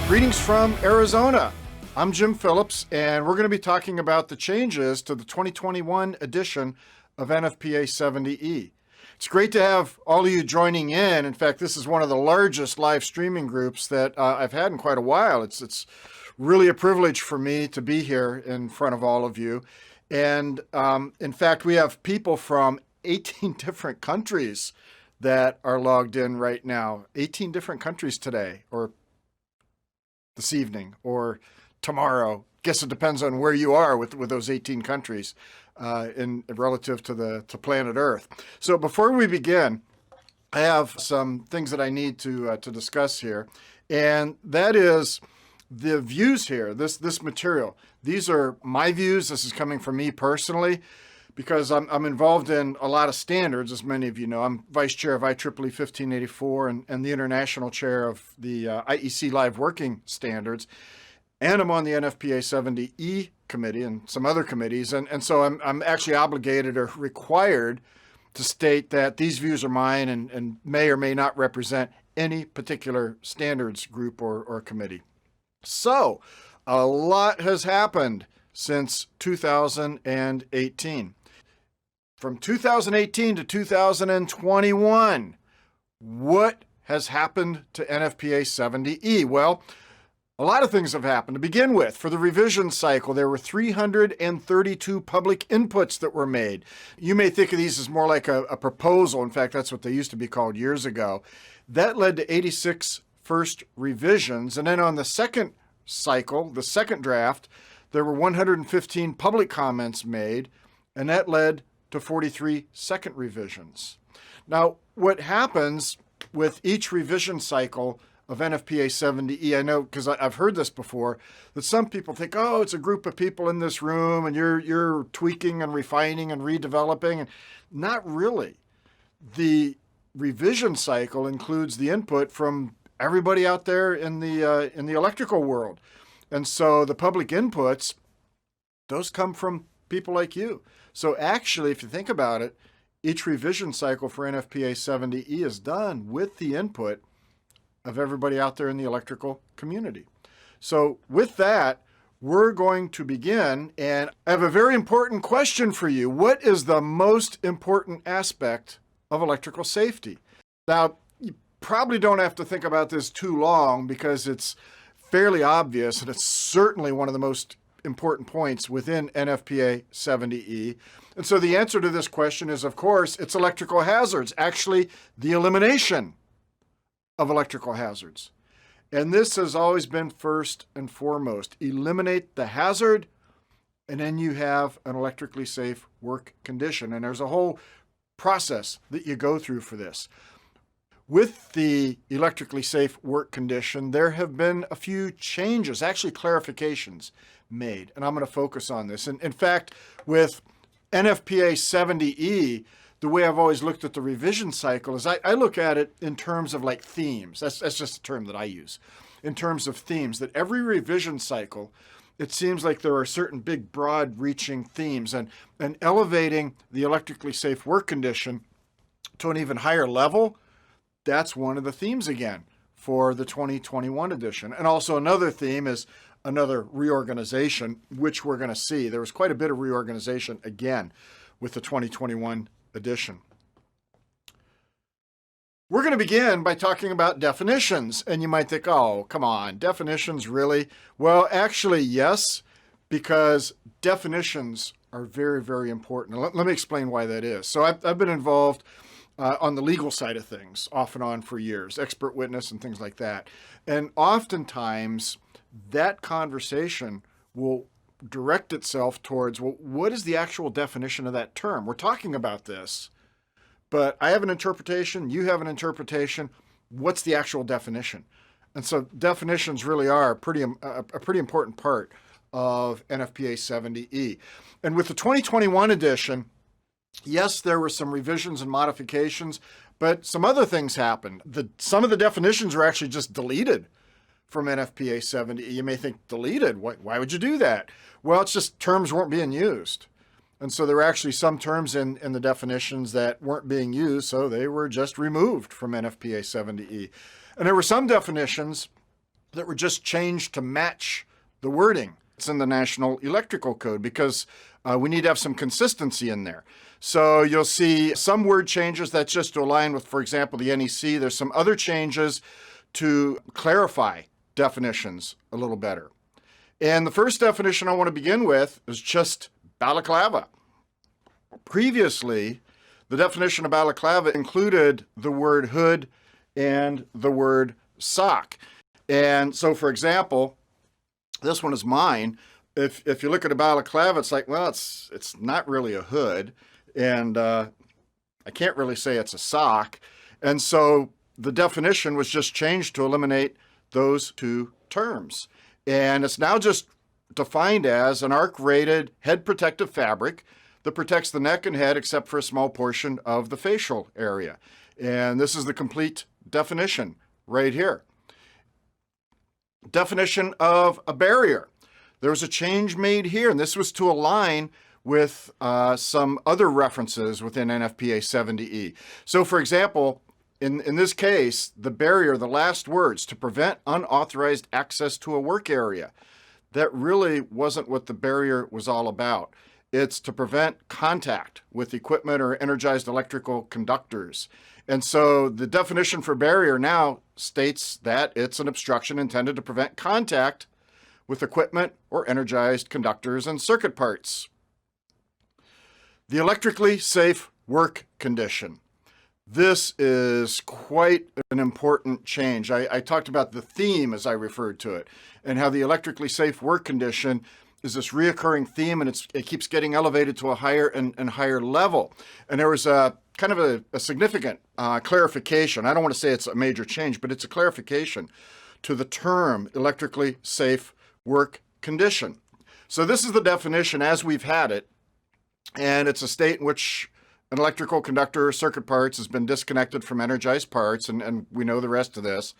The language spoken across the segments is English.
Greetings from Arizona. I'm Jim Phillips, and we're going to be talking about the changes to the 2021 edition of NFPA 70E. It's great to have all of you joining in. In fact, this is one of the largest live streaming groups that I've had in quite a while. It's really a privilege for me to be here in front of all of you. And in fact, we have people from 18 different countries that are logged in right now. 18 different countries today, or this evening, or tomorrow. Guess it depends on where you are with those 18 countries in relative to planet Earth. So before we begin, I have some things that I need to discuss here, and that is the views here. This material. These are my views. This is coming from me personally, because I'm involved in a lot of standards, as many of you know. I'm vice chair of IEEE 1584 and the international chair of the IEC Live Working Standards. And I'm on the NFPA 70E committee and some other committees. And so I'm actually obligated or required to state that these views are mine and may or may not represent any particular standards group or committee. So a lot has happened since 2018. From 2018 to 2021, what has happened to NFPA 70E? Well, a lot of things have happened. To begin with, for the revision cycle, there were 332 public inputs that were made. You may think of these as more like a proposal. In fact, that's what they used to be called years ago. That led to 86 first revisions. And then on the second cycle, the second draft, there were 115 public comments made, and that led to 43 second revisions. Now, what happens with each revision cycle of NFPA 70E, I know because I've heard this before, that some people think, oh, it's a group of people in this room and you're tweaking and refining and redeveloping. And not really. The revision cycle includes the input from everybody out there in the electrical world. And so the public inputs, those come from people like you. So actually, if you think about it, each revision cycle for NFPA 70E is done with the input of everybody out there in the electrical community. So with that, we're going to begin, and I have a very important question for you. What is the most important aspect of electrical safety? Now, you probably don't have to think about this too long because it's fairly obvious, and it's certainly one of the most important points within NFPA 70E. And so the answer to this question is, of course, it's electrical hazards, actually the elimination of electrical hazards. And this has always been first and foremost. Eliminate the hazard, and then you have an electrically safe work condition. And there's a whole process that you go through for this. With the electrically safe work condition, there have been a few changes, actually clarifications made, and I'm going to focus on this. And in fact, with NFPA 70E, the way I've always looked at the revision cycle is I look at it in terms of like themes. That's just a term that I use. In terms of themes, that every revision cycle, it seems like there are certain big, broad-reaching themes, and elevating the electrically safe work condition to an even higher level, that's one of the themes again for the 2021 edition. And also another theme is another reorganization, which we're going to see. There was quite a bit of reorganization again with the 2021 edition. We're going to begin by talking about definitions. And you might think, oh, come on, definitions really? Well, actually, yes, because definitions are very, very important. Let me explain why that is. So I've been involved on the legal side of things off and on for years, expert witness and things like that. And oftentimes that conversation will direct itself towards, well, what is the actual definition of that term? We're talking about this, but I have an interpretation, you have an interpretation. What's the actual definition? And so definitions really are a pretty important part of NFPA 70E. And with the 2021 edition, yes, there were some revisions and modifications, But some other things happened. Some of the definitions are actually just deleted from NFPA 70E. You may think, deleted? Why would you do that? Well, it's just terms weren't being used. And so there were actually some terms in the definitions that weren't being used, so they were just removed from NFPA 70E. And there were some definitions that were just changed to match the wording. It's in the National Electrical Code because we need to have some consistency in there. So you'll see some word changes that's just to align with, for example, the NEC. There's some other changes to clarify definitions a little better. And the first definition I want to begin with is just balaclava. Previously, the definition of balaclava included the word hood and the word sock. And so, for example, this one is mine. If you look at a balaclava, it's like, well, it's not really a hood, and I can't really say it's a sock. And so the definition was just changed to eliminate those two terms. And it's now just defined as an arc-rated head protective fabric that protects the neck and head except for a small portion of the facial area. And this is the complete definition right here. Definition of a barrier. There was a change made here, and this was to align with some other references within NFPA 70E. So, for example, in this case, the barrier, the last words, to prevent unauthorized access to a work area. That really wasn't what the barrier was all about. It's to prevent contact with equipment or energized electrical conductors. And so the definition for barrier now states that it's an obstruction intended to prevent contact with equipment or energized conductors and circuit parts. The electrically safe work condition. This is quite an important change. I talked about the theme, as I referred to it, and how the electrically safe work condition is this reoccurring theme, and it keeps getting elevated to a higher and higher level. And there was a kind of a significant clarification. I don't want to say it's a major change, but it's a clarification to the term electrically safe work condition. So this is the definition as we've had it, and it's a state in which an electrical conductor or circuit parts has been disconnected from energized parts, and we know the rest of this.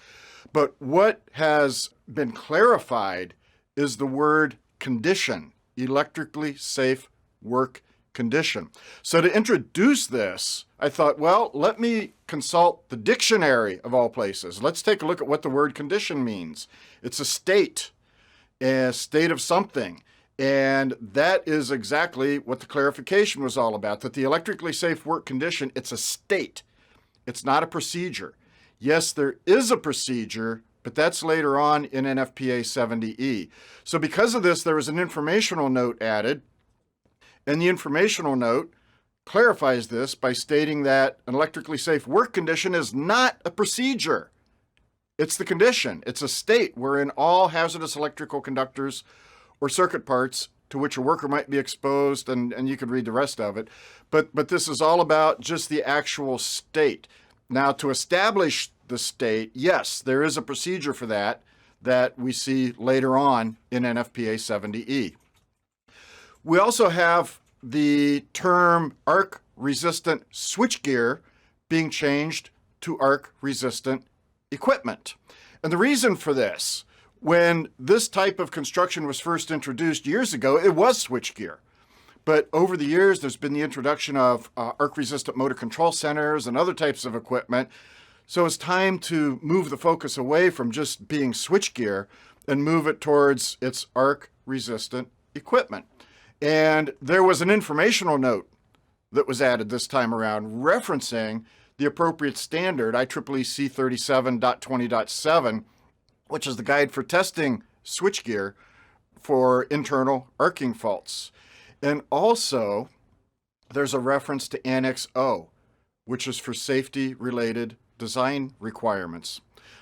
But what has been clarified is the word condition, electrically safe work condition. So to introduce this, I thought, well, let me consult the dictionary of all places. Let's take a look at what the word condition means. It's a state of something. And that is exactly what the clarification was all about, that the electrically safe work condition, it's a state. It's not a procedure. Yes, there is a procedure, but that's later on in NFPA 70E. So because of this, there was an informational note added, and the informational note clarifies this by stating that an electrically safe work condition is not a procedure. It's the condition. It's a state wherein all hazardous electrical conductors or circuit parts to which a worker might be exposed, and you can read the rest of it. But this is all about just the actual state. Now, to establish the state, yes, there is a procedure for that we see later on in NFPA 70E. We also have the term arc-resistant switchgear being changed to arc-resistant equipment. And the reason for this, when this type of construction was first introduced years ago, it was switchgear. But over the years, there's been the introduction of arc-resistant motor control centers and other types of equipment. So it's time to move the focus away from just being switchgear and move it towards its arc-resistant equipment. And there was an informational note that was added this time around referencing the appropriate standard, IEEE C37.20.7, which is the guide for testing switchgear for internal arcing faults. And also, there's a reference to Annex O, which is for safety-related design requirements.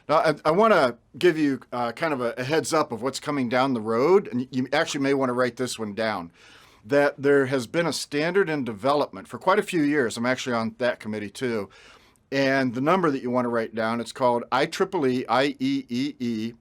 Now, I want to give you kind of a heads up of what's coming down the road, and you actually may want to write this one down, that there has been a standard in development for quite a few years. I'm actually on that committee too. And the number that you want to write down, it's called IEEE 1814,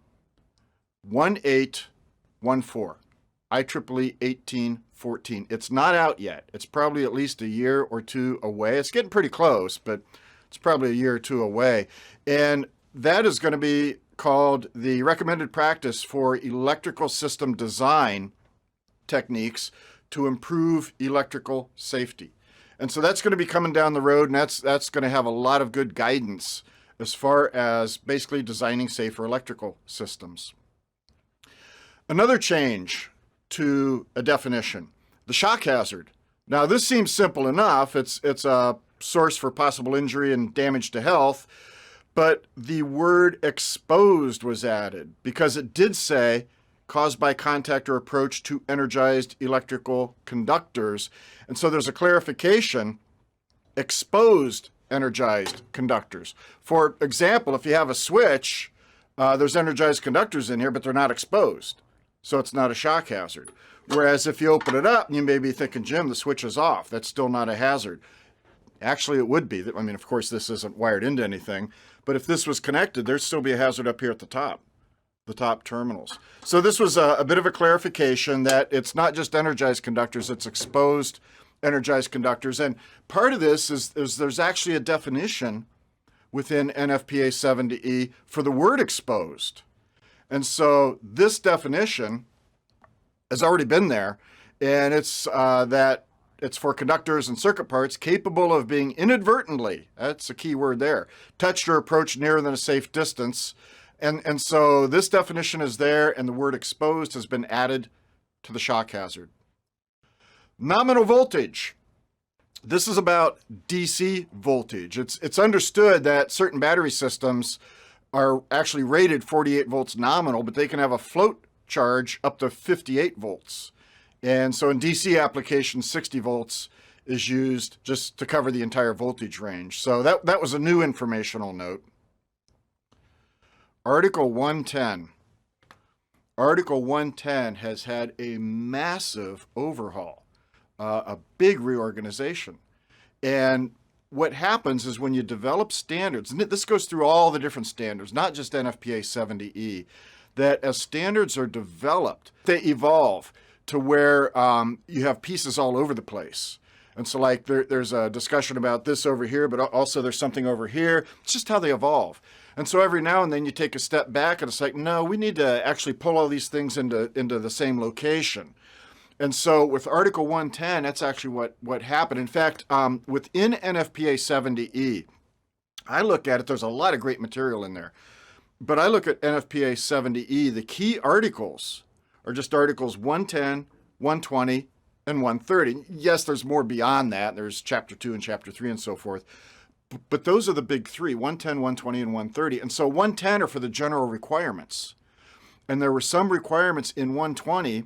IEEE 1814. It's not out yet. It's probably at least a year or two away. It's getting pretty close, but It's probably a year or two away. And that is going to be called the Recommended Practice for Electrical System Design Techniques to Improve Electrical Safety. And so that's going to be coming down the road, and that's going to have a lot of good guidance as far as basically designing safer electrical systems. Another change to a definition, the shock hazard. Now, this seems simple enough. It's a source for possible injury and damage to health, but the word exposed was added because it did say caused by contact or approach to energized electrical conductors. And so there's a clarification, exposed energized conductors. For example, if you have a switch, there's energized conductors in here, but they're not exposed. So it's not a shock hazard. Whereas if you open it up, you may be thinking, Jim, the switch is off. That's still not a hazard. Actually, it would be. I mean, of course, this isn't wired into anything. But if this was connected, there'd still be a hazard up here at the top terminals. So this was a bit of a clarification that it's not just energized conductors, it's exposed energized conductors. And part of this is there's actually a definition within NFPA 70E for the word exposed. And so this definition has already been there, and it's that it's for conductors and circuit parts capable of being inadvertently, that's a key word there, touched or approached nearer than a safe distance. And so this definition is there, and the word exposed has been added to the shock hazard. Nominal voltage. This is about DC voltage. It's understood that certain battery systems are actually rated 48 volts nominal, but they can have a float charge up to 58 volts. And so in DC applications, 60 volts is used just to cover the entire voltage range. So that was a new informational note. Article 110. Article 110 has had a massive overhaul, a big reorganization. And what happens is when you develop standards, and this goes through all the different standards, not just NFPA 70E, that as standards are developed, they evolve to where you have pieces all over the place. And so like there's a discussion about this over here, but also there's something over here. It's just how they evolve. And so every now and then you take a step back and it's like, no, we need to actually pull all these things into the same location. And so with Article 110, that's actually what happened. In fact, within NFPA 70E, I look at it, there's a lot of great material in there. But I look at NFPA 70E, the key articles are just Articles 110, 120, and 130. Yes, there's more beyond that. There's Chapter 2 and Chapter 3 and so forth. But those are the big three, 110, 120, and 130. And so 110 are for the general requirements. And there were some requirements in 120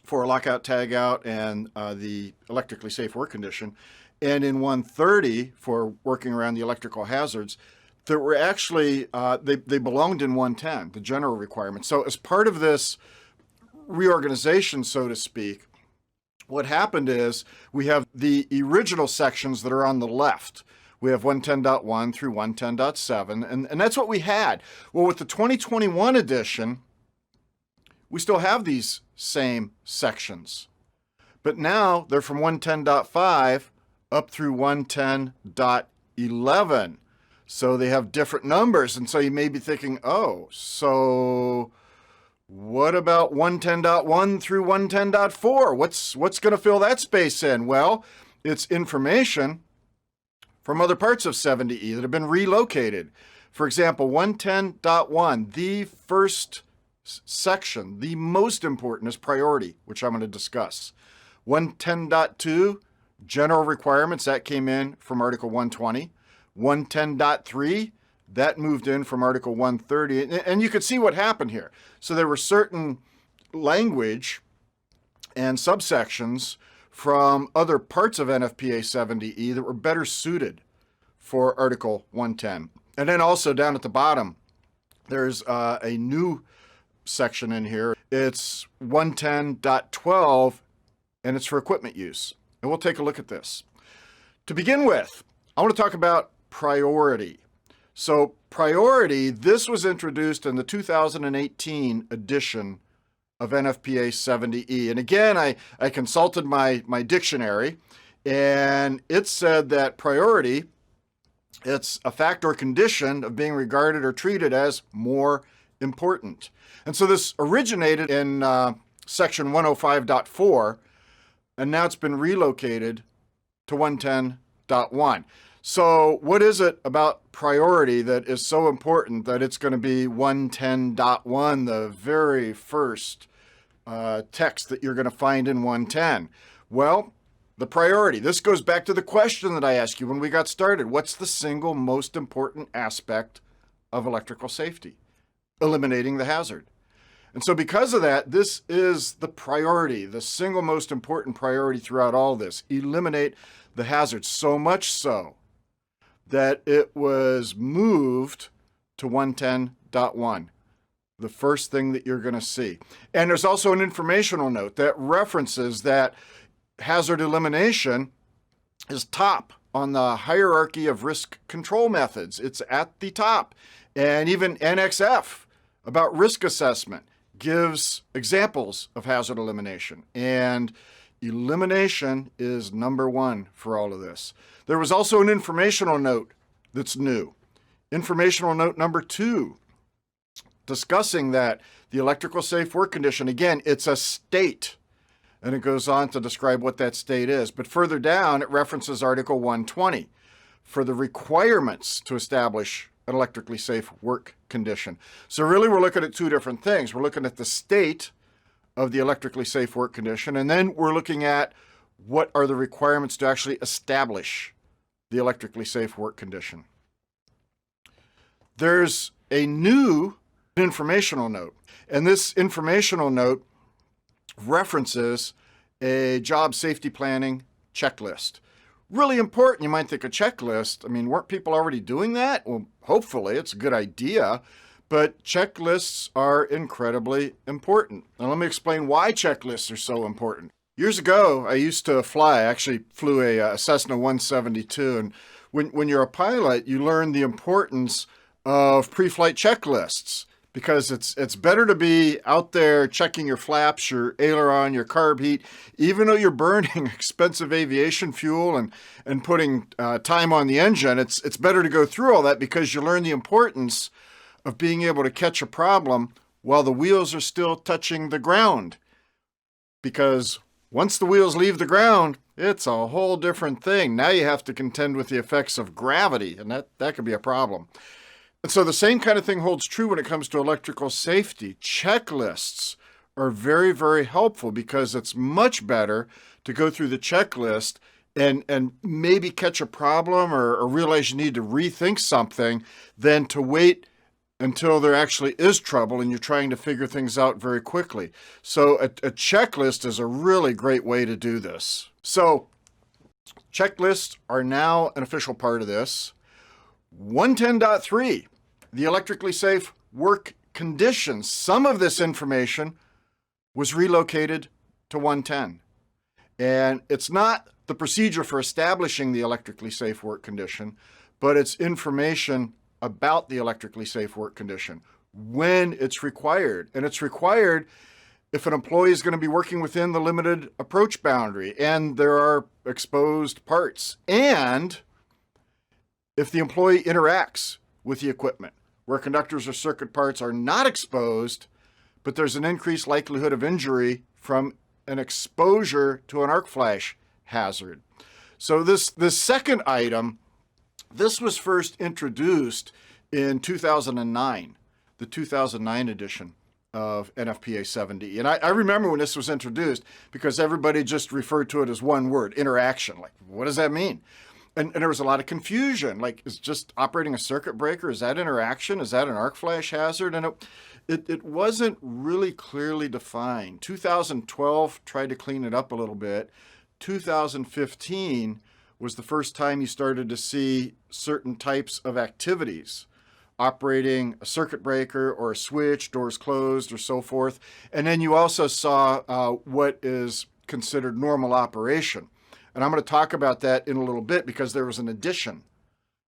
for lockout, tagout, and the electrically safe work condition. And in 130 for working around the electrical hazards, there were actually, they belonged in 110, the general requirements. So as part of this reorganization, so to speak, what happened is we have the original sections that are on the left. We have 110.1 through 110.7, and that's what we had. Well, with the 2021 edition, we still have these same sections. But now they're from 110.5 up through 110.11. So they have different numbers. And so you may be thinking, oh, so what about 110.1 through 110.4? What's going to fill that space in? Well, it's information from other parts of 70E that have been relocated. For example, 110.1, the first section, the most important is priority, which I'm going to discuss. 110.2, general requirements, that came in from Article 120. 110.3, that moved in from Article 130. And you could see what happened here. So there were certain language and subsections from other parts of NFPA 70E that were better suited for Article 110. And then also down at the bottom, there's a new section in here. It's 110.12, and it's for equipment use. And we'll take a look at this. To begin with, I want to talk about priority. So priority, this was introduced in the 2018 edition of NFPA 70E. And again, I consulted my dictionary, and it said that priority It's a fact or condition of being regarded or treated as more important. And so this originated in section 105.4, and now it's been relocated to 110.1. So what is it about priority that is so important that it's going to be 110.1, the very first text that you're going to find in 110? Well, the priority. This goes back to the question that I asked you when we got started. What's the single most important aspect of electrical safety? Eliminating the hazard. And so because of that, this is the priority, the single most important priority throughout all this. Eliminate the hazard, so much so that it was moved to 110.1, the first thing that you're going to see. And there's also an informational note that references that hazard elimination is top on the hierarchy of risk control methods. It's at the top. And even NXF about risk assessment gives examples of hazard elimination. And elimination is number one for all of this. There was also an informational note that's new. Informational note number 2, discussing that the electrical safe work condition, again, it's a state. And it goes on to describe what that state is. But further down, it references Article 120 for the requirements to establish an electrically safe work condition. So really, we're looking at two different things. We're looking at the state of the electrically safe work condition, and then we're looking at what are the requirements to actually establish the electrically safe work condition. There's a new informational note, and this informational note references a job safety planning checklist. Really important. You might think a checklist. I mean, weren't people already doing that? Well, hopefully it's a good idea, but checklists are incredibly important. Now let me explain why checklists are so important. Years ago, I used to fly. I actually flew a Cessna 172, and when you're a pilot, you learn the importance of pre-flight checklists, because it's better to be out there checking your flaps, your aileron, your carb heat, even though you're burning expensive aviation fuel and putting time on the engine. It's better to go through all that, because you learn the importance of being able to catch a problem while the wheels are still touching the ground. Because once the wheels leave the ground, it's a whole different thing. Now you have to contend with the effects of gravity, and that could be a problem. And so the same kind of thing holds true when it comes to electrical safety. Checklists are very, very helpful, because it's much better to go through the checklist and maybe catch a problem or realize you need to rethink something than to wait until there actually is trouble and you're trying to figure things out very quickly. So a checklist is a really great way to do this. So checklists are now an official part of this. 110.3, the electrically safe work conditions. Some of this information was relocated to 110. And it's not the procedure for establishing the electrically safe work condition, but it's information about the electrically safe work condition when it's required. And it's required if an employee is going to be working within the limited approach boundary and there are exposed parts, and if the employee interacts with the equipment where conductors or circuit parts are not exposed, but there's an increased likelihood of injury from an exposure to an arc flash hazard. So this second item, this was first introduced in 2009, the 2009 edition of NFPA 70E. And I remember when this was introduced, because everybody just referred to it as one word, interaction. Like, what does that mean? And there was a lot of confusion. Like, is just operating a circuit breaker, is that interaction? Is that an arc flash hazard? And it wasn't really clearly defined. 2012 tried to clean it up a little bit. 2015 was the first time you started to see certain types of activities, operating a circuit breaker or a switch, doors closed or so forth. And then you also saw what is considered normal operation. And I'm going to talk about that in a little bit, because there was an addition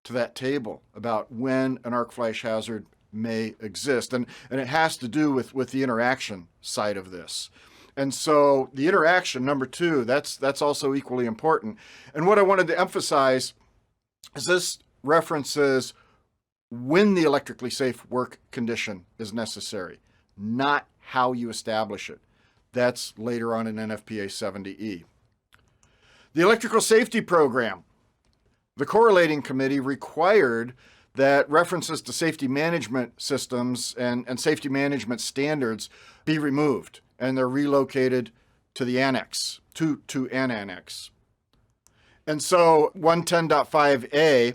to that table about when an arc flash hazard may exist. And it has to do with the interaction side of this. And so the interaction, number 2, that's also equally important. And what I wanted to emphasize is this references when the electrically safe work condition is necessary, not how you establish it. That's later on in NFPA 70E. The Electrical Safety Program. The correlating committee required that references to safety management systems and safety management standards be removed, and they're relocated to the annex, to an annex. And so 110.5a,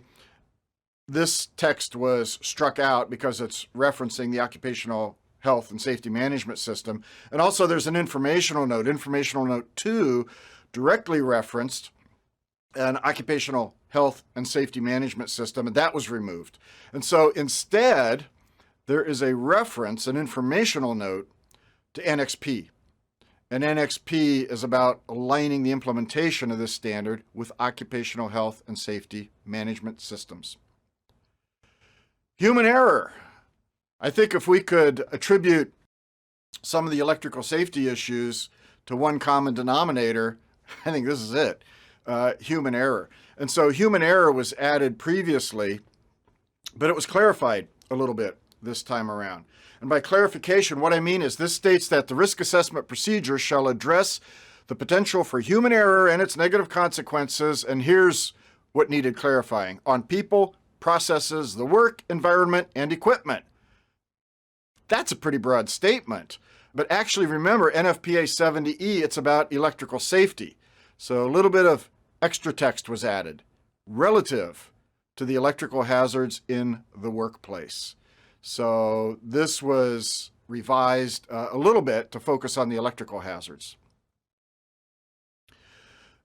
this text was struck out because it's referencing the Occupational Health and Safety Management System. And also there's an informational note. Informational note 2 directly referenced an Occupational Health and Safety Management System, and that was removed. And so instead, there is a reference, an informational note, to Annex P. And Annex P is about aligning the implementation of this standard with occupational health and safety management systems. Human error. I think if we could attribute some of the electrical safety issues to one common denominator, I think this is it, human error. And so human error was added previously, but it was clarified a little bit this time around. And by clarification, what I mean is this states that the risk assessment procedure shall address the potential for human error and its negative consequences, and here's what needed clarifying, on people, processes, the work, environment, and equipment. That's a pretty broad statement. But actually remember, NFPA 70E, it's about electrical safety. So a little bit of extra text was added relative to the electrical hazards in the workplace. So this was revised a little bit to focus on the electrical hazards.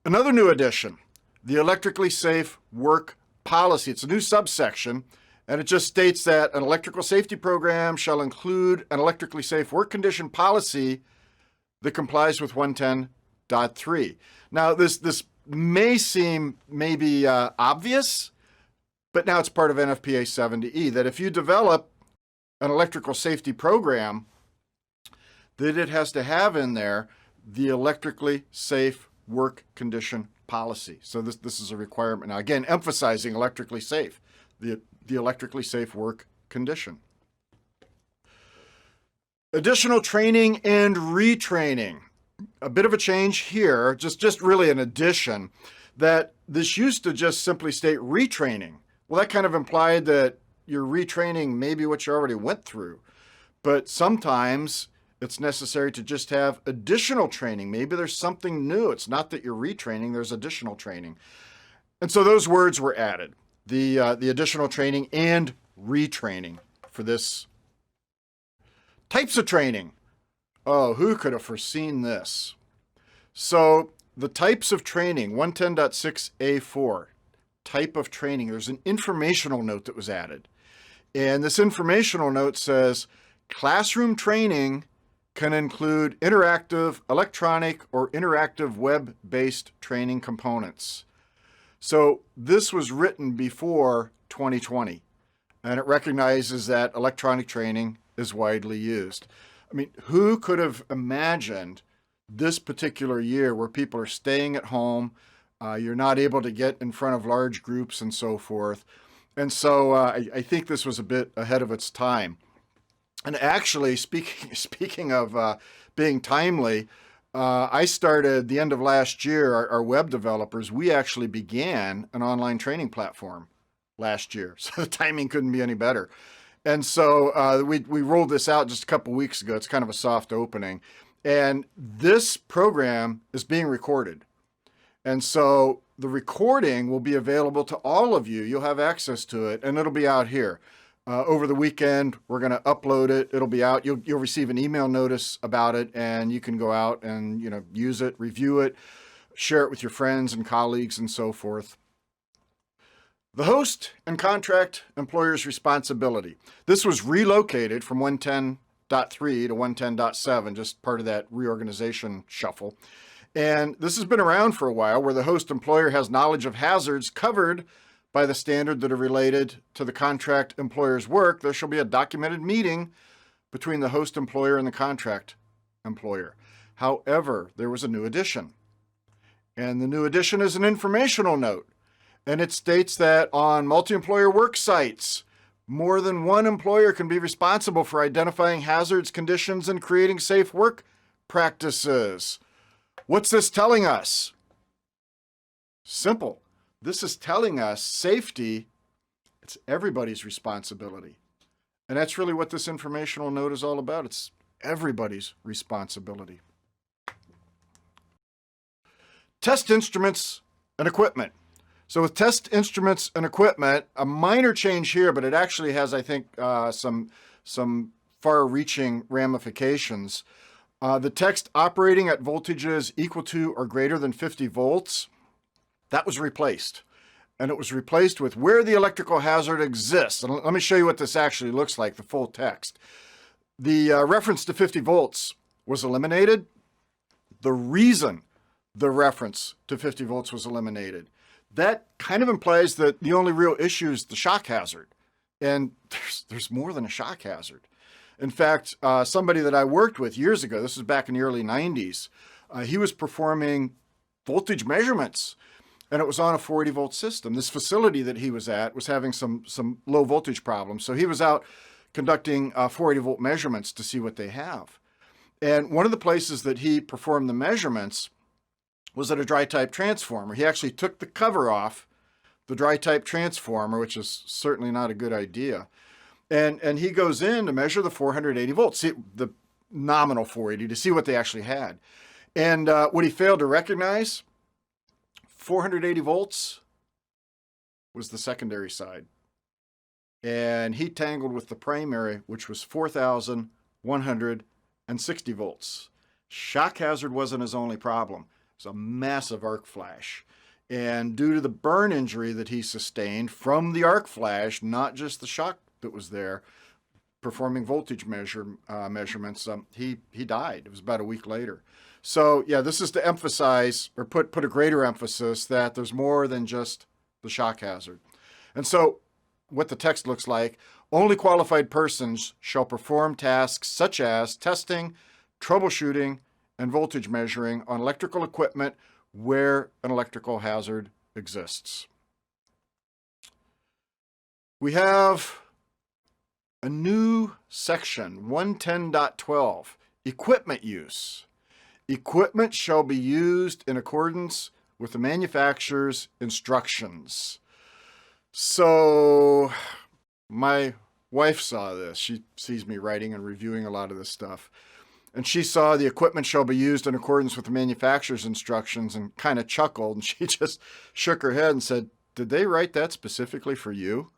Another new addition, the electrically safe work policy. It's a new subsection, and it just states that an electrical safety program shall include an electrically safe work condition policy that complies with 110.3. Now, this may seem maybe obvious, but now it's part of NFPA 70E, that if you develop an electrical safety program, that it has to have in there the electrically safe work condition policy. So this is a requirement. Now, again, emphasizing electrically safe, the electrically safe work condition. Additional training and retraining. A bit of a change here, just really an addition, that this used to just simply state retraining. Well, that kind of implied that you're retraining maybe what you already went through. But sometimes it's necessary to just have additional training. Maybe there's something new. It's not that you're retraining, there's additional training. And so those words were added, the additional training and retraining for this. Types of training. Oh, who could have foreseen this? So the types of training, 110.6A4, type of training, there's an informational note that was added. And this informational note says, classroom training can include interactive, electronic, or interactive web-based training components. So this was written before 2020, and it recognizes that electronic training is widely used. I mean, who could have imagined this particular year where people are staying at home, you're not able to get in front of large groups and so forth. And so I think this was a bit ahead of its time. And actually, speaking of being timely, I started the end of last year, our web developers, we actually began an online training platform last year. So the timing couldn't be any better. And so we rolled this out just a couple weeks ago. It's kind of a soft opening. And this program is being recorded. And so the recording will be available to all of you. You'll have access to it, and it'll be out here. Over the weekend, we're going to upload it. It'll be out. You'll receive an email notice about it, and you can go out and use it, review it, share it with your friends and colleagues, and so forth. The host and contract employer's responsibility. This was relocated from 110.3 to 110.7, just part of that reorganization shuffle. And this has been around for a while, where the host employer has knowledge of hazards covered by the standard that are related to the contract employer's work. There shall be a documented meeting between the host employer and the contract employer. However, there was a new addition. And the new addition is an informational note. And it states that on multi-employer work sites, more than one employer can be responsible for identifying hazards, conditions, and creating safe work practices. What's this telling us? Simple. This is telling us safety, it's everybody's responsibility. And that's really what this informational note is all about. It's everybody's responsibility. Test instruments and equipment. So with test instruments and equipment, a minor change here, but it actually has, I think, some far-reaching ramifications. The text operating at voltages equal to or greater than 50 volts, that was replaced. And it was replaced with where the electrical hazard exists. And let me show you what this actually looks like, the full text. The reference to 50 volts was eliminated. The reason the reference to 50 volts was eliminated, that kind of implies that the only real issue is the shock hazard. And there's more than a shock hazard. In fact, somebody that I worked with years ago, this was back in the early 90s, he was performing voltage measurements, and it was on a 480 volt system. This facility that he was at was having some low voltage problems, so he was out conducting 480 volt measurements to see what they have. And one of the places that he performed the measurements was at a dry type transformer. He actually took the cover off the dry type transformer, which is certainly not a good idea. And he goes in to measure the 480 volts, see the nominal 480, to see what they actually had. And what he failed to recognize, 480 volts was the secondary side. And he tangled with the primary, which was 4,160 volts. Shock hazard wasn't his only problem. It was a massive arc flash. And due to the burn injury that he sustained from the arc flash, not just the shock that was there, performing voltage measurements, he died. It was about a week later. So yeah, this is to emphasize or put a greater emphasis that there's more than just the shock hazard. And so what the text looks like, only qualified persons shall perform tasks such as testing, troubleshooting, and voltage measuring on electrical equipment where an electrical hazard exists. We have a new section, 110.12, equipment use. Equipment shall be used in accordance with the manufacturer's instructions. So my wife saw this. She sees me writing and reviewing a lot of this stuff. And she saw the equipment shall be used in accordance with the manufacturer's instructions and kind of chuckled. And she just shook her head and said, "Did they write that specifically for you?"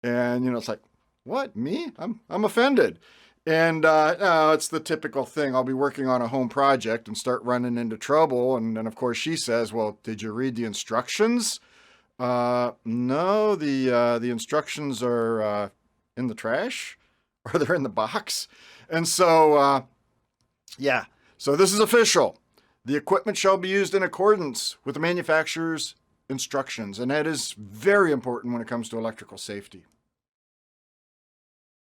And, it's like, what, me? I'm offended. And no, it's the typical thing. I'll be working on a home project and start running into trouble. And then, of course, she says, "Well, did you read the instructions?" No, the instructions are in the trash, or they're in the box. And so, yeah, so this is official. The equipment shall be used in accordance with the manufacturer's instructions. And that is very important when it comes to electrical safety.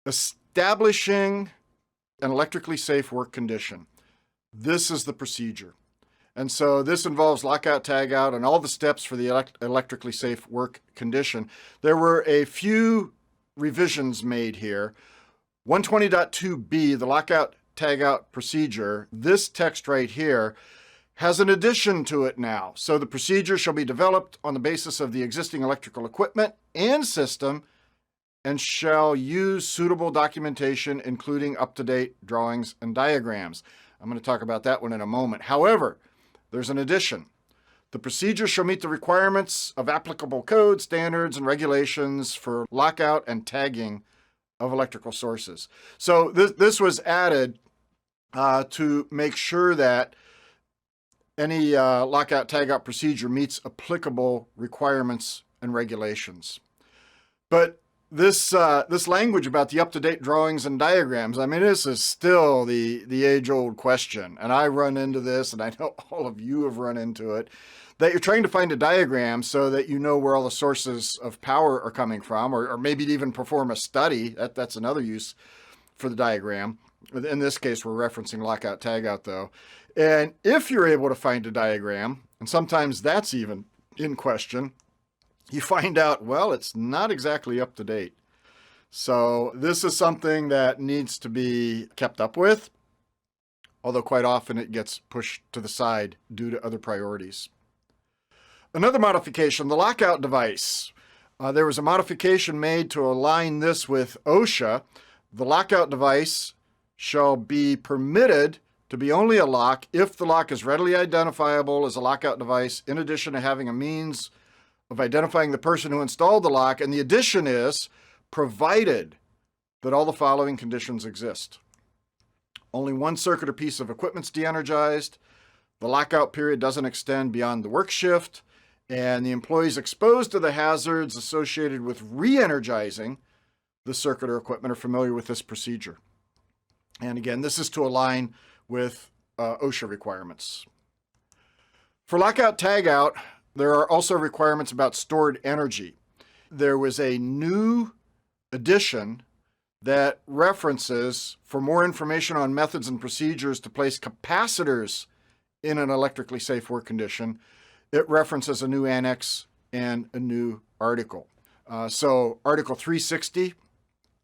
Establishing an electrically safe work condition. This is the procedure. And so this involves lockout, tagout, and all the steps for the electrically safe work condition. There were a few revisions made here. 120.2b, the lockout, tagout procedure, this text right here has an addition to it now. So the procedure shall be developed on the basis of the existing electrical equipment and system and shall use suitable documentation, including up-to-date drawings and diagrams. I'm going to talk about that one in a moment. However, there's an addition. The procedure shall meet the requirements of applicable codes, standards, and regulations for lockout and tagging of electrical sources. So this was added to make sure that any lockout tagout procedure meets applicable requirements and regulations. But this language about the up-to-date drawings and diagrams, I mean, this is still the age-old question. And I run into this, and I know all of you have run into it, that you're trying to find a diagram so that you know where all the sources of power are coming from, or maybe to even perform a study. That's another use for the diagram. In this case, we're referencing lockout tagout, though. And if you're able to find a diagram, and sometimes that's even in question, you find out, well, it's not exactly up to date. So this is something that needs to be kept up with, although quite often it gets pushed to the side due to other priorities. Another modification, the lockout device. There was a modification made to align this with OSHA. The lockout device shall be permitted to be only a lock if the lock is readily identifiable as a lockout device, in addition to having a means of identifying the person who installed the lock. And the addition is provided that all the following conditions exist. Only one circuit or piece of equipment is de-energized. The lockout period doesn't extend beyond the work shift. And the employees exposed to the hazards associated with re-energizing the circuit or equipment are familiar with this procedure. And again, this is to align with OSHA requirements. For lockout tagout, there are also requirements about stored energy. There was a new edition that references, for more information on methods and procedures to place capacitors in an electrically safe work condition, it references a new annex and a new article. So Article 360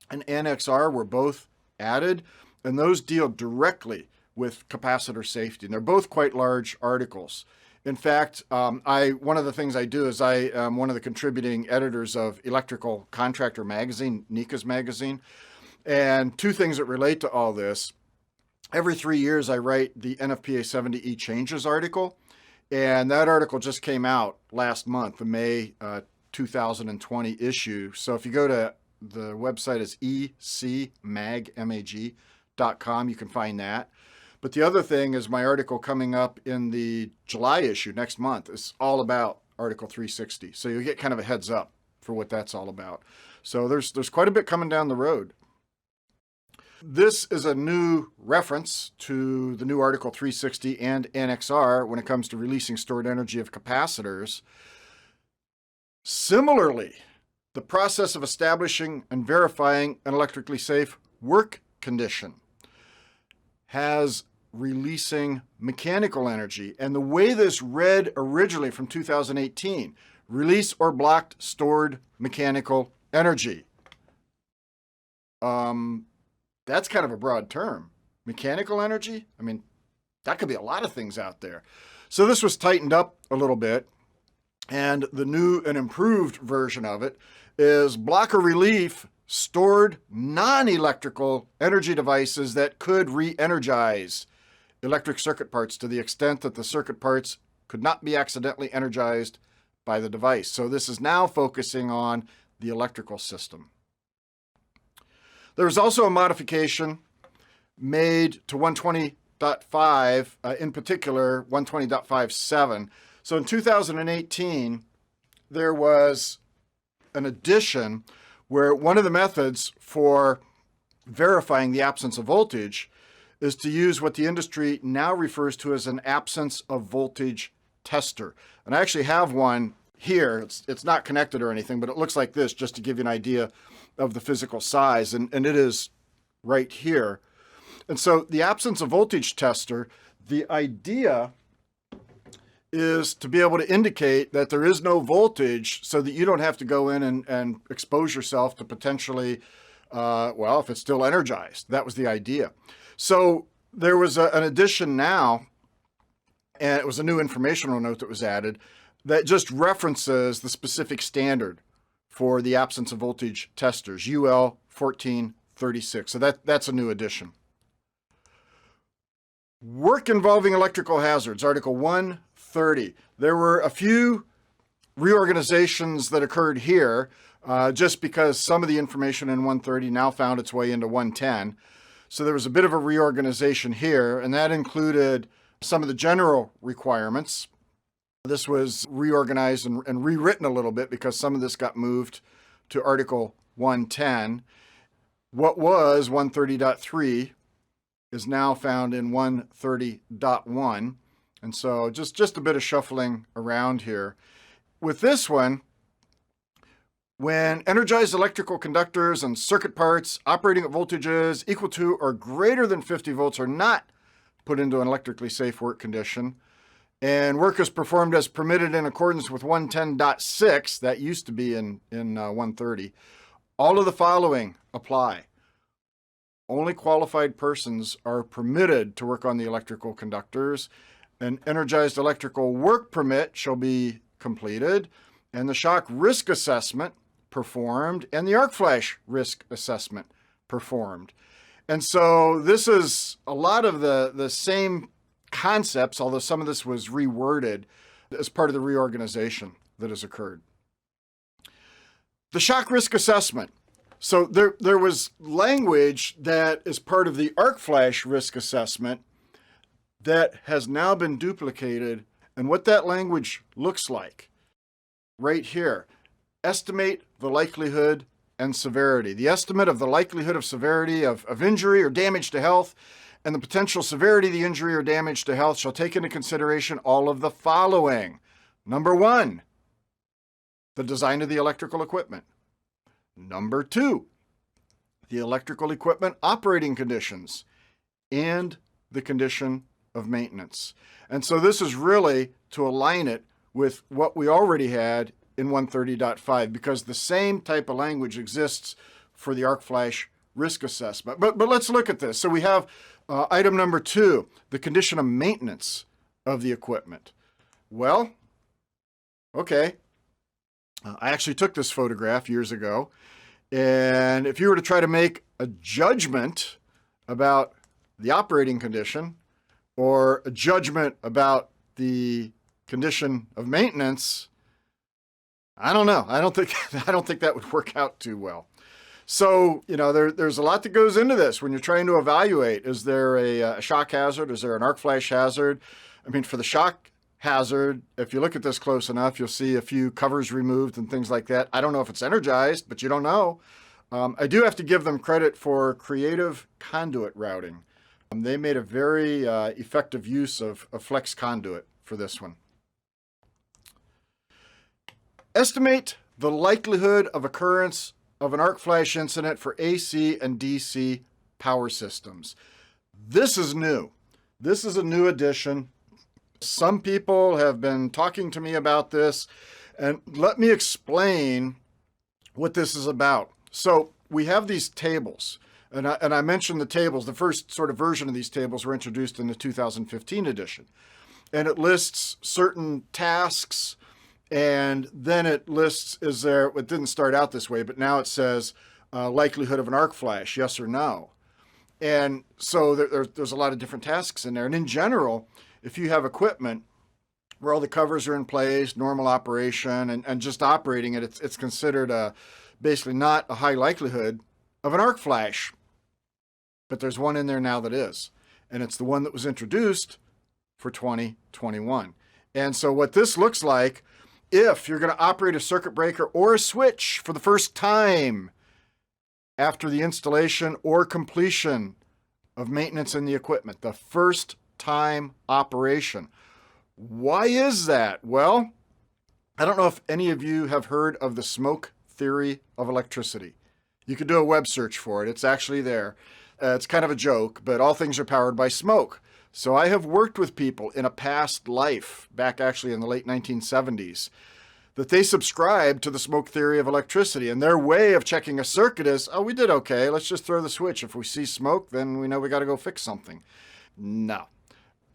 and Annex R were both added, and those deal directly with capacitor safety. And they're both quite large articles. In fact, one of the things I do is I am one of the contributing editors of Electrical Contractor Magazine, NECA's magazine. And two things that relate to all this. Every 3 years, I write the NFPA 70E changes article. And that article just came out last month, the May 2020 issue. So if you go to the website is ecmag.com, you can find that. But the other thing is my article coming up in the July issue next month is all about Article 360. So you'll get kind of a heads up for what that's all about. So there's quite a bit coming down the road. This is a new reference to the new Article 360 and Annex R when it comes to releasing stored energy of capacitors. Similarly, the process of establishing and verifying an electrically safe work condition has releasing mechanical energy. And the way this read originally from 2018, release or blocked stored mechanical energy. That's kind of a broad term. Mechanical energy? I mean, that could be a lot of things out there. So this was tightened up a little bit. And the new and improved version of it is block or relief stored non-electrical energy devices that could re-energize electric circuit parts to the extent that the circuit parts could not be accidentally energized by the device. So this is now focusing on the electrical system. There was also a modification made to 120.5, in particular 120.57. So in 2018, there was an addition where one of the methods for verifying the absence of voltage is to use what the industry now refers to as an absence of voltage tester. And I actually have one here. It's not connected or anything, but it looks like this, just to give you an idea of the physical size. And it is right here. And so the absence of voltage tester, the idea is to be able to indicate that there is no voltage so that you don't have to go in and expose yourself to potentially, well, if it's still energized. That was the idea. So there was an addition now, and it was a new informational note that was added that just references the specific standard for the absence of voltage testers, UL 1436. So that's a new addition. Work involving electrical hazards, Article 130. There were a few reorganizations that occurred here just because some of the information in 130 now found its way into 110. So there was a bit of a reorganization here, and that included some of the general requirements. This was reorganized and rewritten a little bit because some of this got moved to Article 110. What was 130.3 is now found in 130.1. And so just a bit of shuffling around here. With this one, when energized electrical conductors and circuit parts operating at voltages equal to or greater than 50 volts are not put into an electrically safe work condition, and work is performed as permitted in accordance with 110.6, that used to be in 130, all of the following apply. Only qualified persons are permitted to work on the electrical conductors. An energized electrical work permit shall be completed, and the shock risk assessment performed, and the arc flash risk assessment performed. And so this is a lot of the same concepts, although some of this was reworded as part of the reorganization that has occurred. The shock risk assessment. So there was language that is part of the arc flash risk assessment that has now been duplicated, and what that language looks like right here. Estimate the likelihood and severity. The estimate of the likelihood of severity of injury or damage to health and the potential severity of the injury or damage to health shall take into consideration all of the following. Number 1, the design of the electrical equipment. Number 2, the electrical equipment operating conditions and the condition of maintenance. And so this is really to align it with what we already had in 130.5, because the same type of language exists for the arc flash risk assessment. But let's look at this. So we have item number 2, the condition of maintenance of the equipment. Well, okay. I actually took this photograph years ago, and if you were to try to make a judgment about the operating condition or a judgment about the condition of maintenance, I don't know. I don't think that would work out too well. So, there's a lot that goes into this when you're trying to evaluate. Is there a shock hazard? Is there an arc flash hazard? I mean, for the shock hazard, if you look at this close enough, you'll see a few covers removed and things like that. I don't know if it's energized, but you don't know. I do have to give them credit for creative conduit routing. They made a very effective use of flex conduit for this one. Estimate the likelihood of occurrence of an arc flash incident for AC and DC power systems. This is new. This is a new addition. Some people have been talking to me about this, and let me explain what this is about. So we have these tables, and I mentioned the tables. The first sort of version of these tables were introduced in the 2015 edition, and it lists certain tasks. And then it lists, it didn't start out this way, but now it says likelihood of an arc flash, yes or no. And so there's a lot of different tasks in there. And in general, if you have equipment where all the covers are in place, normal operation, and just operating it, it's considered basically not a high likelihood of an arc flash. But there's one in there now that is. And it's the one that was introduced for 2021. And so what this looks like, if you're going to operate a circuit breaker or a switch for the first time after the installation or completion of maintenance in the equipment, the first time operation. Why is that? Well, I don't know if any of you have heard of the smoke theory of electricity. You could do a web search for it. It's actually there. It's kind of a joke, but all things are powered by smoke. So I have worked with people in a past life, back actually in the late 1970s, that they subscribed to the smoke theory of electricity. And their way of checking a circuit is, oh, we did okay. Let's just throw the switch. If we see smoke, then we know we got to go fix something. No.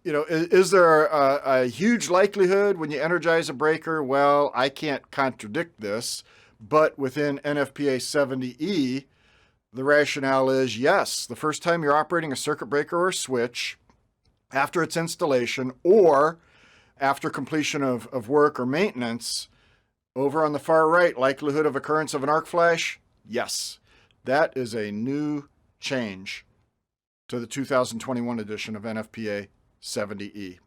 Is there a huge likelihood when you energize a breaker? Well, I can't contradict this, but within NFPA 70E, the rationale is yes, the first time you're operating a circuit breaker or a switch, after its installation or after completion of work or maintenance, over on the far right, likelihood of occurrence of an arc flash, yes. That is a new change to the 2021 edition of NFPA 70E.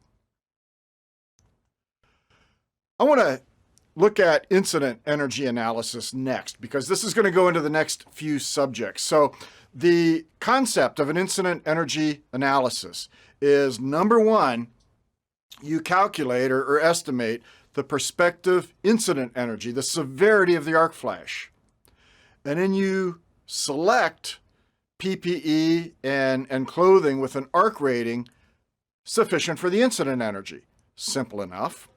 I want to look at incident energy analysis next, because this is going to go into the next few subjects. So the concept of an incident energy analysis is, number one, you calculate or estimate the prospective incident energy, the severity of the arc flash. And then you select PPE and clothing with an arc rating sufficient for the incident energy. simple enough.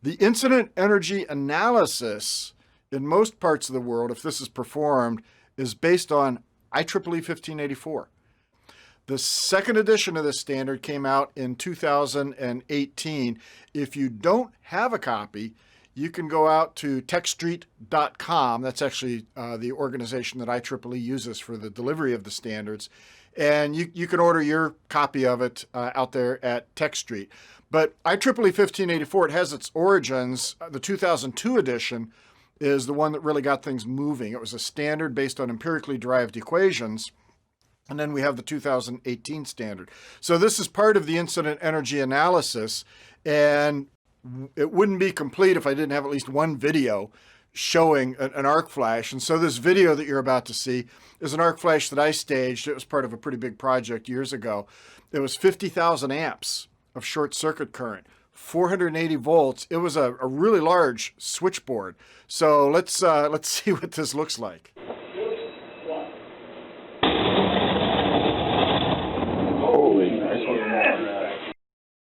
The incident energy analysis in most parts of the world, if this is performed, is based on IEEE 1584. The second edition of this standard came out in 2018. If you don't have a copy, you can go out to techstreet.com. That's actually the organization that IEEE uses for the delivery of the standards. And you can order your copy of it out there at TechStreet. But IEEE 1584, it has its origins. The 2002 edition is the one that really got things moving. It was a standard based on empirically derived equations. And then we have the 2018 standard. So this is part of the incident energy analysis. And it wouldn't be complete if I didn't have at least one video showing an arc flash. And so this video that you're about to see is an arc flash that I staged. It was part of a pretty big project years ago. It was 50,000 amps of short circuit current, 480 volts. It was a really large switchboard. So let's see what this looks like.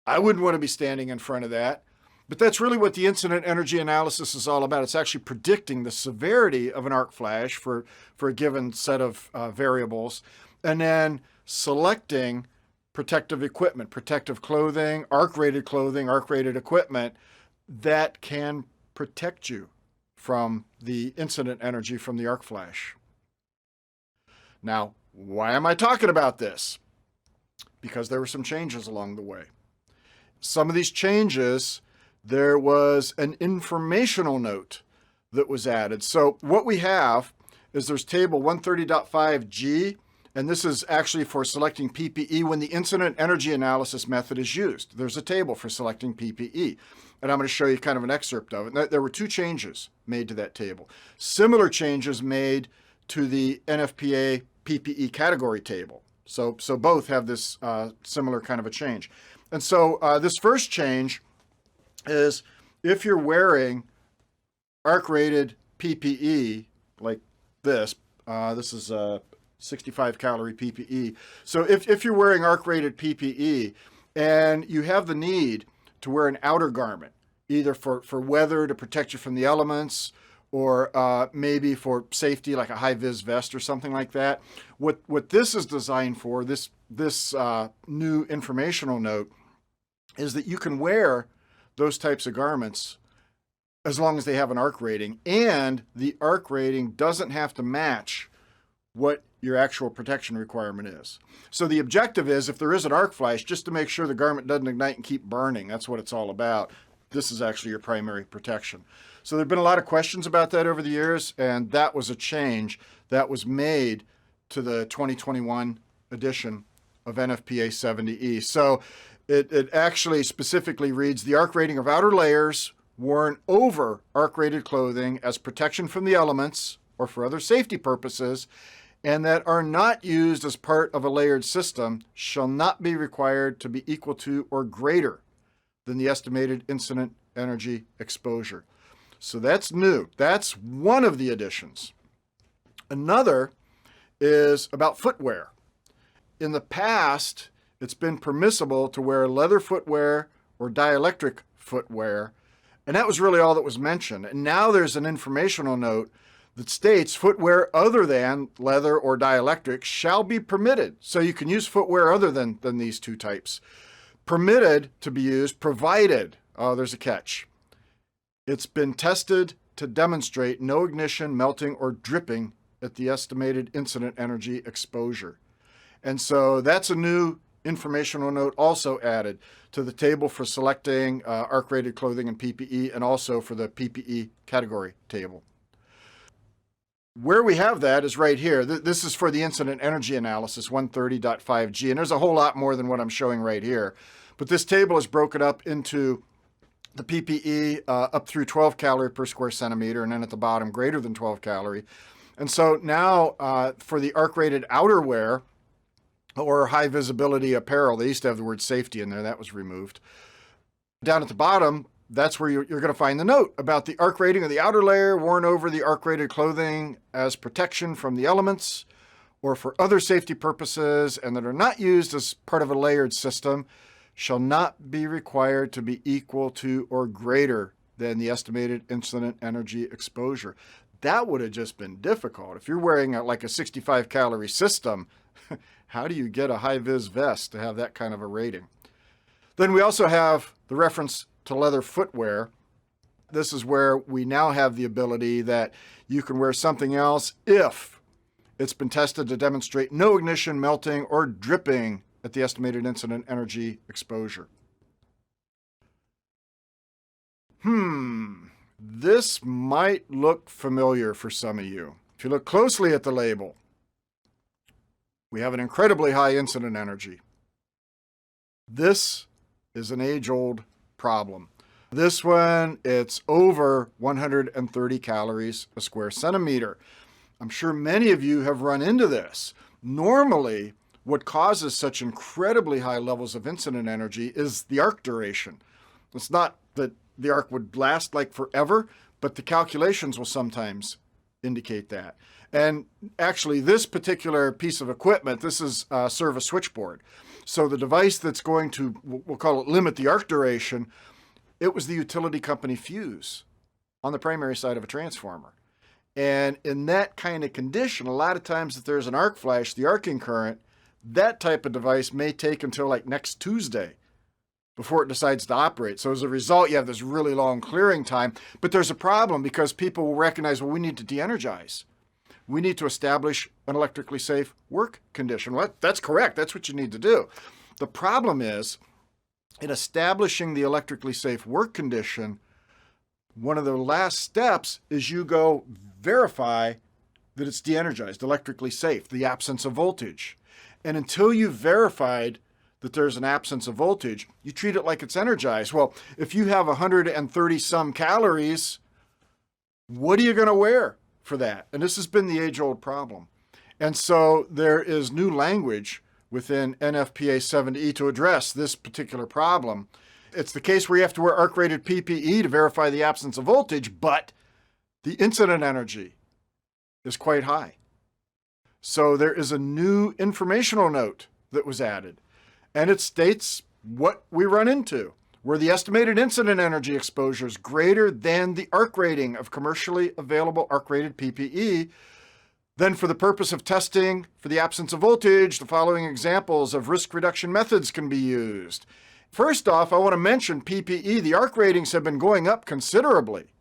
I wouldn't want to be standing in front of that. But that's really what the incident energy analysis is all about. It's actually predicting the severity of an arc flash for a given set of variables, and then selecting protective equipment, protective clothing, arc-rated equipment that can protect you from the incident energy from the arc flash. Now, why am I talking about this? Because there were some changes along the way. Some of these changes, there was an informational note that was added. So what we have is there's table 130.5G, and this is actually for selecting PPE when the incident energy analysis method is used. There's a table for selecting PPE, and I'm going to show you kind of an excerpt of it. There were two changes made to that table. Similar changes made to the NFPA PPE category table. So both have this similar kind of a change. And so this first change is if you're wearing arc-rated PPE like this, this is a 65 calorie PPE. So if you're wearing arc-rated PPE and you have the need to wear an outer garment, either for weather to protect you from the elements, or maybe for safety like a high-vis vest or something like that, what this is designed for, this new informational note, is that you can wear those types of garments as long as they have an arc rating, and the arc rating doesn't have to match what your actual protection requirement is. So the objective is, if there is an arc flash, just to make sure the garment doesn't ignite and keep burning. That's what it's all about. This is actually your primary protection. So there have been a lot of questions about that over the years, and that was a change that was made to the 2021 edition of NFPA 70E. So it actually specifically reads, the arc rating of outer layers worn over arc-rated clothing as protection from the elements or for other safety purposes, and that are not used as part of a layered system shall not be required to be equal to or greater than the estimated incident energy exposure. So that's new. That's one of the additions. Another is about footwear. In the past, it's been permissible to wear leather footwear or dielectric footwear, and that was really all that was mentioned. And now there's an informational note that states footwear other than leather or dielectric shall be permitted. So you can use footwear other than these two types. Permitted to be used, provided, oh, there's a catch. It's been tested to demonstrate no ignition, melting, or dripping at the estimated incident energy exposure. And so that's a new informational note also added to the table for selecting arc-rated clothing and PPE, and also for the PPE category table. Where we have that is right here. This is for the incident energy analysis, 130.5G, and there's a whole lot more than what I'm showing right here. But this table is broken up into the PPE up through 12 calorie per square centimeter, and then at the bottom greater than 12 calorie. And so now for the arc-rated outerwear, or high visibility apparel, they used to have the word safety in there, that was removed. Down at the bottom, that's where you're going to find the note about the arc rating of the outer layer worn over the arc-rated clothing as protection from the elements or for other safety purposes, and that are not used as part of a layered system, shall not be required to be equal to or greater than the estimated incident energy exposure. That would have just been difficult. If you're wearing like a 65 calorie system, how do you get a high-vis vest to have that kind of a rating? Then we also have the reference to leather footwear. This is where we now have the ability that you can wear something else if it's been tested to demonstrate no ignition, melting, or dripping at the estimated incident energy exposure. This might look familiar for some of you. If you look closely at the label, we have an incredibly high incident energy. This is an age-old problem. This one, it's over 130 calories a square centimeter. I'm sure many of you have run into this. Normally, what causes such incredibly high levels of incident energy is the arc duration. It's not that the arc would last like forever, but the calculations will sometimes indicate that. And actually, this particular piece of equipment, this is a service switchboard. So the device that's going to, we'll call it limit the arc duration, it was the utility company fuse on the primary side of a transformer. And in that kind of condition, a lot of times if there's an arc flash, the arcing current, that type of device may take until like next Tuesday before it decides to operate. So as a result, you have this really long clearing time. But there's a problem because people will recognize, well, we need to de-energize. We need to establish an electrically safe work condition. Well, that's correct. That's what you need to do. The problem is, in establishing the electrically safe work condition, one of the last steps is you go verify that it's de-energized, electrically safe, the absence of voltage. And until you've verified that there's an absence of voltage, you treat it like it's energized. Well, if you have 130 some calories, what are you going to wear for that? And this has been the age-old problem. And so there is new language within NFPA 70E to address this particular problem. It's the case where you have to wear arc-rated PPE to verify the absence of voltage, but the incident energy is quite high. So there is a new informational note that was added, and it states what we run into, where the estimated incident energy exposure is greater than the arc rating of commercially available arc-rated PPE. Then for the purpose of testing for the absence of voltage, the following examples of risk reduction methods can be used. First off, I want to mention PPE. The arc ratings have been going up considerably.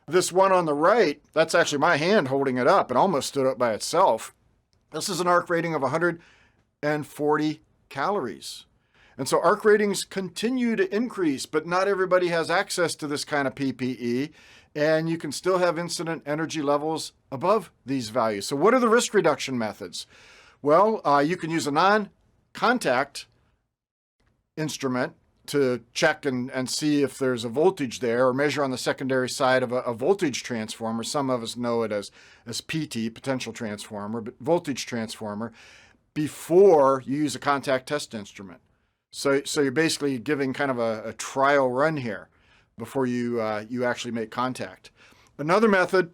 This one on the right, that's actually my hand holding it up. It almost stood up by itself. This is an arc rating of 140 calories. And so arc ratings continue to increase, but not everybody has access to this kind of PPE, and you can still have incident energy levels above these values. So what are the risk reduction methods? Well, you can use a non-contact instrument to check and see if there's a voltage there, or measure on the secondary side of a voltage transformer. Some of us know it as PT, potential transformer, but voltage transformer, before you use a contact test instrument. So you're basically giving kind of a trial run here before you actually make contact. Another method,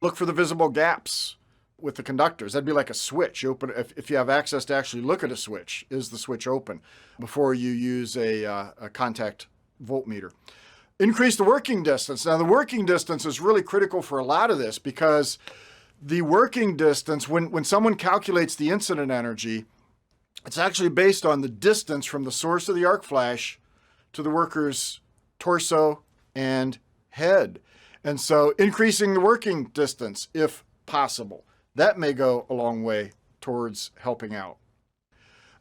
look for the visible gaps with the conductors. That'd be like a switch. You open if you have access to actually look at a switch. Is the switch open before you use a contact voltmeter? Increase the working distance. Now the working distance is really critical for a lot of this, because the working distance, when someone calculates the incident energy, it's actually based on the distance from the source of the arc flash to the worker's torso and head. And so increasing the working distance, if possible, that may go a long way towards helping out.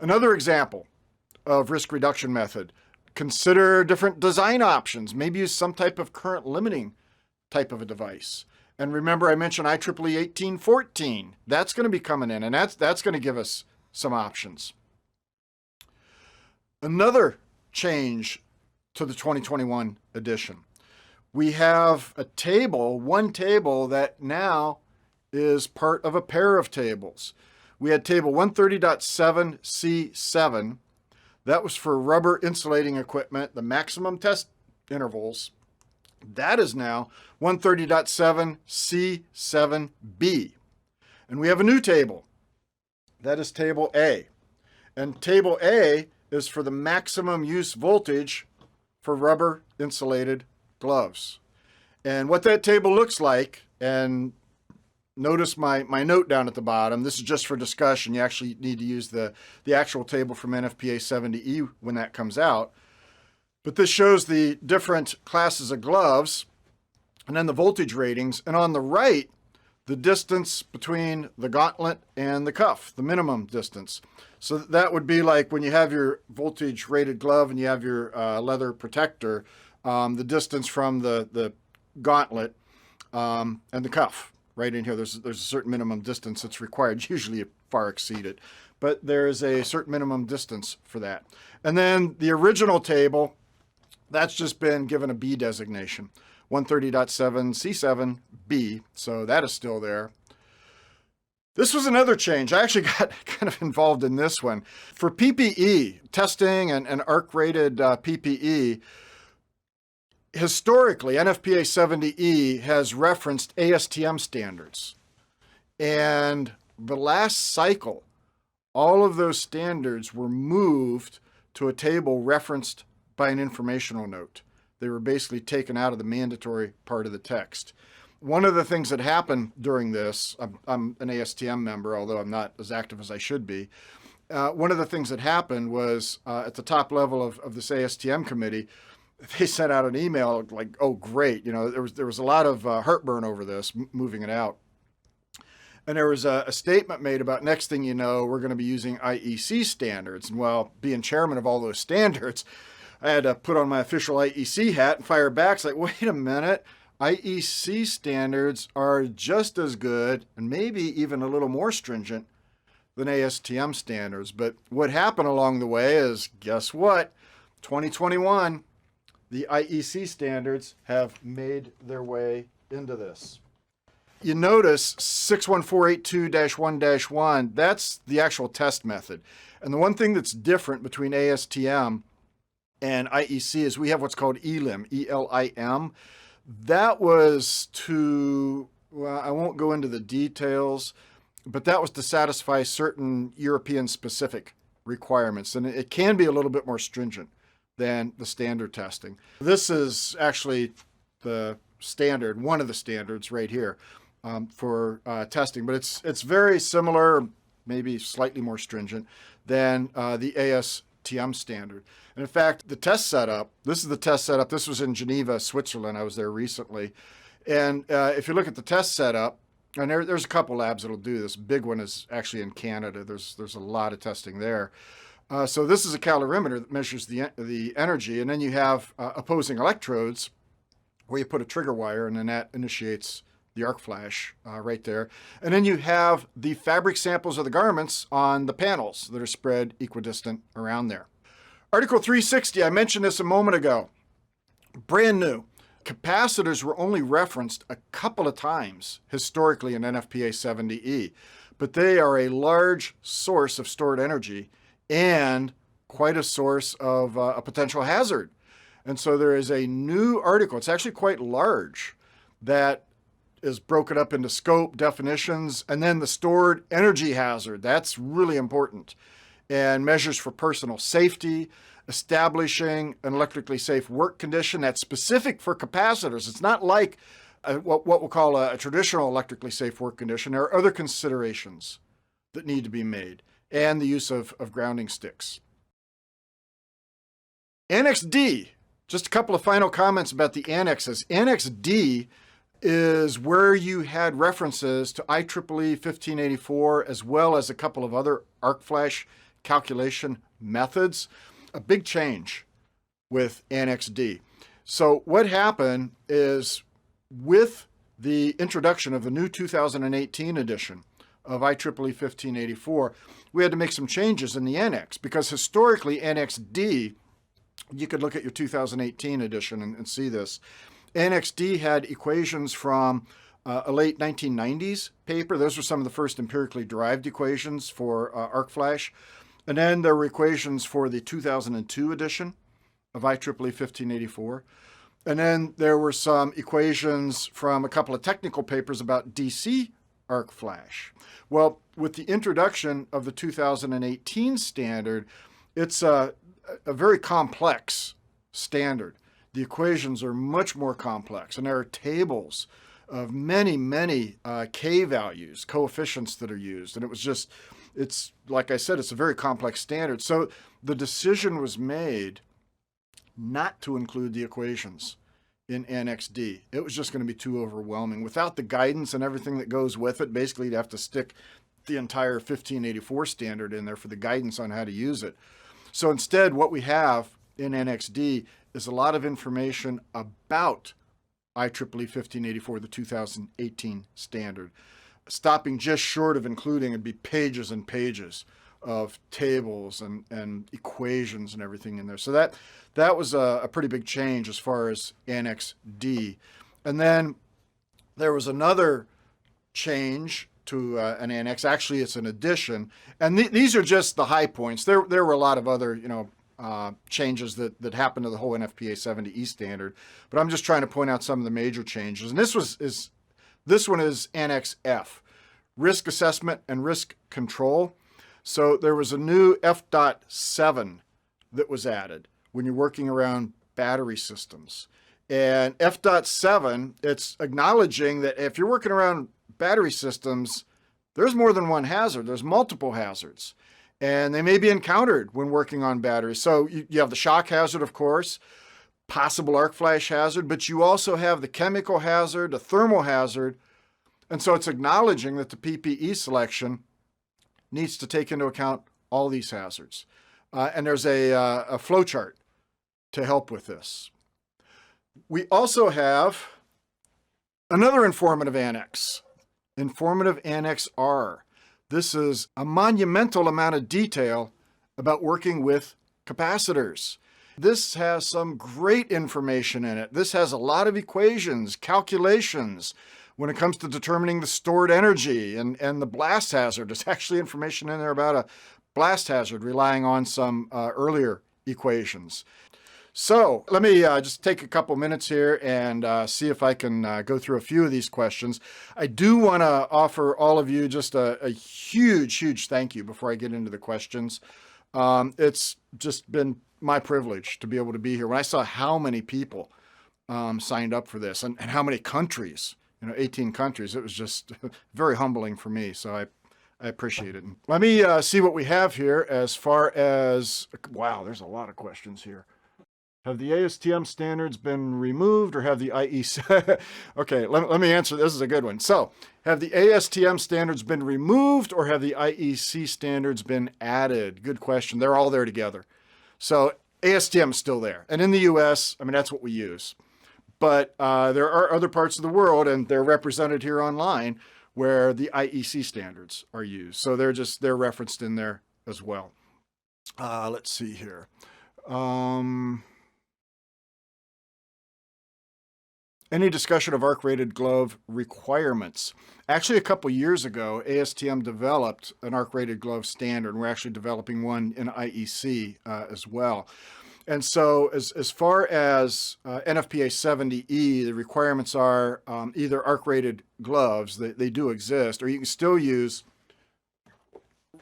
Another example of risk reduction method, consider different design options. Maybe use some type of current limiting type of a device. And remember, I mentioned IEEE 1814. That's going to be coming in, and that's going to give us some options. Another change to the 2021 edition. We have a table, one table that now is part of a pair of tables. We had table 130.7C7. That was for rubber insulating equipment, the maximum test intervals. That is now 130.7C7B. And we have a new table. That is table A. And table A is for the maximum use voltage for rubber insulated gloves. And what that table looks like, and notice my note down at the bottom, this is just for discussion. You actually need to use the actual table from NFPA 70E when that comes out. But this shows the different classes of gloves and then the voltage ratings. And on the right, the distance between the gauntlet and the cuff, the minimum distance. So that would be like when you have your voltage rated glove and you have your leather protector, the distance from the gauntlet and the cuff right in here. There's a certain minimum distance that's required. Usually you far exceed it, but there is a certain minimum distance for that. And then the original table, that's just been given a B designation, 130.7C7B, so that is still there. This was another change. I actually got kind of involved in this one. For PPE, testing and ARC-rated PPE, historically, NFPA 70E has referenced ASTM standards. And the last cycle, all of those standards were moved to a table referenced by an informational note. They were basically taken out of the mandatory part of the text. One of the things that happened during this, I'm an ASTM member, although I'm not as active as I should be. One of the things that happened was at the top level of this ASTM committee, they sent out an email like, oh, great. You know, there was a lot of heartburn over this, moving it out. And there was a statement made about next thing you know, we're going to be using IEC standards. And well, being chairman of all those standards, I had to put on my official IEC hat and fire back. It's like, wait a minute. IEC standards are just as good and maybe even a little more stringent than ASTM standards. But what happened along the way is, guess what? 2021, the IEC standards have made their way into this. You notice 61482-1-1, that's the actual test method. And the one thing that's different between ASTM and IEC is we have what's called ELIM, E-L-I-M. That was to, well, I won't go into the details, but that was to satisfy certain European-specific requirements. And it can be a little bit more stringent than the standard testing. This is actually the standard, one of the standards right here for testing, but it's very similar, maybe slightly more stringent than the ASTM standard. And in fact, the test setup, this is the test setup. This was in Geneva, Switzerland. I was there recently. And if you look at the test setup, and there's a couple labs that'll do this. Big one is actually in Canada. There's a lot of testing there. So this is a calorimeter that measures the energy, and then you have opposing electrodes where you put a trigger wire, and then that initiates the arc flash right there. And then you have the fabric samples of the garments on the panels that are spread equidistant around there. Article 360, I mentioned this a moment ago. Brand new. Capacitors were only referenced a couple of times historically in NFPA 70E, but they are a large source of stored energy and quite a source of a potential hazard. And so there is a new article, it's actually quite large, that is broken up into scope, definitions, and then the stored energy hazard. That's really important. And measures for personal safety, establishing an electrically safe work condition that's specific for capacitors. It's not like what we'll call a traditional electrically safe work condition. There are other considerations that need to be made, and the use of grounding sticks. Annex D, just a couple of final comments about the annexes. Annex D is where you had references to IEEE 1584 as well as a couple of other arc flash calculation methods. A big change with Annex D. So what happened is with the introduction of the new 2018 edition of IEEE 1584, we had to make some changes in the annex because historically Annex D, you could look at your 2018 edition and see this. Annex D had equations from a late 1990s paper. Those were some of the first empirically derived equations for arc flash. And then there were equations for the 2002 edition of IEEE 1584. And then there were some equations from a couple of technical papers about DC arc flash. Well, with the introduction of the 2018 standard, it's a very complex standard. The equations are much more complex, and there are tables of many, many K values, coefficients that are used. And it's like I said, it's a very complex standard. So the decision was made not to include the equations in Annex D. It was just going to be too overwhelming. Without the guidance and everything that goes with it, basically you'd have to stick the entire 1584 standard in there for the guidance on how to use it. So instead, what we have in Annex D is a lot of information about IEEE 1584, the 2018 standard, stopping just short of including, it'd be pages and pages of tables and equations and everything in there. So that was a pretty big change as far as Annex D. And then there was another change to an annex. Actually, it's an addition. And these are just the high points. There were a lot of other, changes that happened to the whole NFPA 70E standard. But I'm just trying to point out some of the major changes. And this one is Annex F, risk assessment and risk control. So there was a new F.7 that was added when you're working around battery systems. And F.7, it's acknowledging that if you're working around battery systems, there's more than one hazard. There's multiple hazards. And they may be encountered when working on batteries. So you have the shock hazard, of course, possible arc flash hazard, but you also have the chemical hazard, the thermal hazard. And so it's acknowledging that the PPE selection needs to take into account all these hazards. And there's a flow chart to help with this. We also have another informative annex, Informative Annex R. This is a monumental amount of detail about working with capacitors. This has some great information in it. This has a lot of equations, calculations. When it comes to determining the stored energy and the blast hazard, there's actually information in there about a blast hazard relying on some earlier equations. So let me just take a couple minutes here and see if I can go through a few of these questions. I do want to offer all of you just a huge, huge thank you before I get into the questions. It's just been my privilege to be able to be here. When I saw how many people signed up for this and how many countries, 18 countries, it was just very humbling for me. So I appreciate it. Let me see what we have here as far as, wow, there's a lot of questions here. Have the ASTM standards been removed or have the IEC? Okay, let me answer. This is a good one. So, have the ASTM standards been removed or have the IEC standards been added? Good question. They're all there together. So, ASTM is still there. And in the US, that's what we use. But there are other parts of the world, and they're represented here online, where the IEC standards are used. So, they're referenced in there as well. Let's see here. Any discussion of arc-rated glove requirements? Actually, a couple years ago, ASTM developed an arc-rated glove standard. We're actually developing one in IEC as well. And so as far as NFPA 70E, the requirements are either arc-rated gloves, they do exist, or you can still use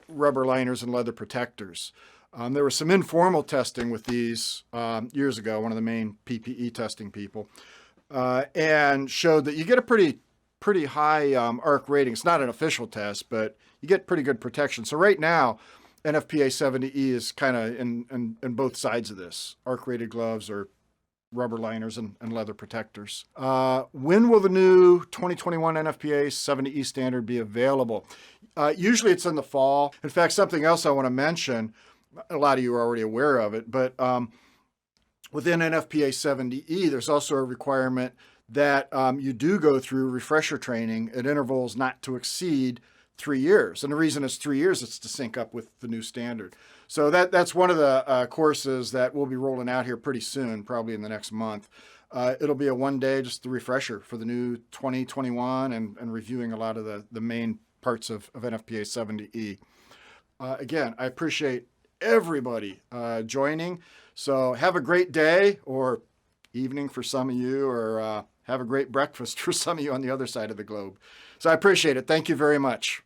rubber liners and leather protectors. There was some informal testing with these years ago, one of the main PPE testing people, and showed that you get a pretty high arc rating. It's not an official test, but you get pretty good protection. So right now, NFPA 70E is kind of in both sides of this, arc rated gloves or rubber liners and leather protectors. When will the new 2021 NFPA 70E standard be available? Usually it's in the fall. In fact, something else I want to mention, a lot of you are already aware of it, but within NFPA 70E, there's also a requirement that you do go through refresher training at intervals not to exceed 3 years. And the reason it's 3 years, it's to sync up with the new standard. So that's one of the courses that we'll be rolling out here pretty soon, probably in the next month. It'll be a one-day, just the refresher for the new 2021 and reviewing a lot of the main parts of NFPA 70E. Again, I appreciate everybody joining. So have a great day or evening for some of you, or have a great breakfast for some of you on the other side of the globe. So I appreciate it. Thank you very much.